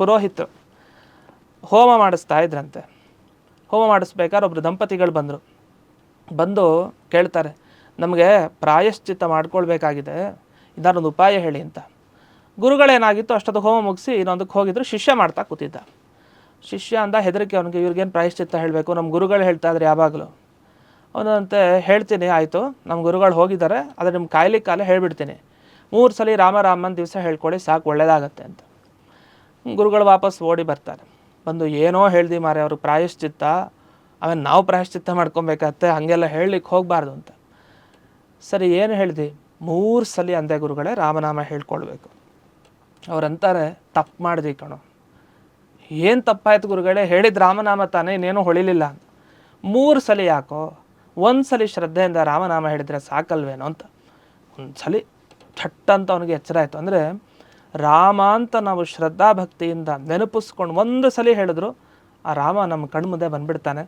ಪುರೋಹಿತರು ಹೋಮ ಮಾಡಿಸ್ತಾ ಇದ್ರಂತೆ. ಹೋಮ ಮಾಡಿಸ್ಬೇಕಾದ್ರೆ ಒಬ್ಬರು ದಂಪತಿಗಳು ಬಂದು ಕೇಳ್ತಾರೆ, ನಮಗೆ ಪ್ರಾಯಶ್ಚಿತ್ತ ಮಾಡ್ಕೊಳ್ಬೇಕಾಗಿದೆ, ಇದಾರೊಂದು ಉಪಾಯ ಹೇಳಿ ಅಂತ. ಗುರುಗಳೇನಾಗಿತ್ತು ಅಷ್ಟೊತ್ತು ಹೋಮ ಮುಗಿಸಿ ಇನ್ನೊಂದಕ್ಕೆ ಹೋಗಿದ್ರು, ಶಿಷ್ಯ ಮಾಡ್ತಾ ಕೂತಿದ್ದ. ಶಿಷ್ಯ ಅಂದ ಹೆದರಿಕೆ ಅವನಿಗೆ, ಇವ್ರಿಗೇನು ಪ್ರಾಯಶ್ಚಿತ್ತ ಹೇಳಬೇಕು, ನಮ್ಮ ಗುರುಗಳು ಹೇಳ್ತಾ ಇದ್ರೆ ಯಾವಾಗಲೂ. ಅವನಂತೆ ಹೇಳ್ತೀನಿ ಆಯಿತು, ನಮ್ಮ ಗುರುಗಳು ಹೋಗಿದ್ದಾರೆ, ಆದರೆ ನಿಮ್ಮ ಕಾಲ ಹೇಳಿಬಿಡ್ತೀನಿ, 3 ಸಲ ರಾಮ ದಿವಸ ಹೇಳ್ಕೊಳ್ಳಿ ಸಾಕು, ಒಳ್ಳೇದಾಗತ್ತೆ ಅಂತ. ಗುರುಗಳು ವಾಪಸ್ ಓಡಿ ಬರ್ತಾರೆ. ಬಂದು ಏನೋ ಹೇಳ್ದು ಮಾರೆ ಅವ್ರಿಗೆ ಪ್ರಾಯಶ್ಚಿತ್ತ, ಆಮೇಲೆ ನಾವು ಪ್ರಾಯಶ್ಚಿತ್ತ ಮಾಡ್ಕೊಬೇಕಾಗತ್ತೆ, ಹಾಗೆಲ್ಲ ಹೇಳಲಿಕ್ಕೆ ಹೋಗಬಾರ್ದು ಅಂತ. ಸರಿ ಏನು ಹೇಳ್ದು? 3 ಸಲ ಅಂದೆ ಗುರುಗಳೇ ರಾಮನಾಮ ಹೇಳ್ಕೊಳ್ಬೇಕು. ಅವ್ರಂತಾರೆ, ತಪ್ಪು ಮಾಡಿದ್ವಿ ಕಣೋ. ಏನು ತಪ್ಪಾಯ್ತು ಗುರುಗಳೇ, ಹೇಳಿದ ರಾಮನಾಮ ತಾನೇ, ಇನ್ನೇನು ಹೊಳಿಲಿಲ್ಲ ಅಂತ. 3 ಸಲ ಯಾಕೋ, 1 ಸಲ ಶ್ರದ್ಧೆಯಿಂದ ರಾಮನಾಮ ಹೇಳಿದರೆ ಸಾಕಲ್ವೇನೋ ಅಂತ. ಒಂದು ಸಲ ಥಟ್ ಅಂತ ಅವನಿಗೆ ಎಚ್ಚರ ಆಯಿತು. ಅಂದರೆ ರಾಮ ಅಂತ ನಾವು ಶ್ರದ್ಧಾಭಕ್ತಿಯಿಂದ ನೆನಪಿಸ್ಕೊಂಡು 1 ಸಲ ಹೇಳಿದ್ರು ಆ ರಾಮ ನಮ್ಮ ಕಣ್ಮುಂದೆ ಬಂದ್ಬಿಡ್ತಾನೆ.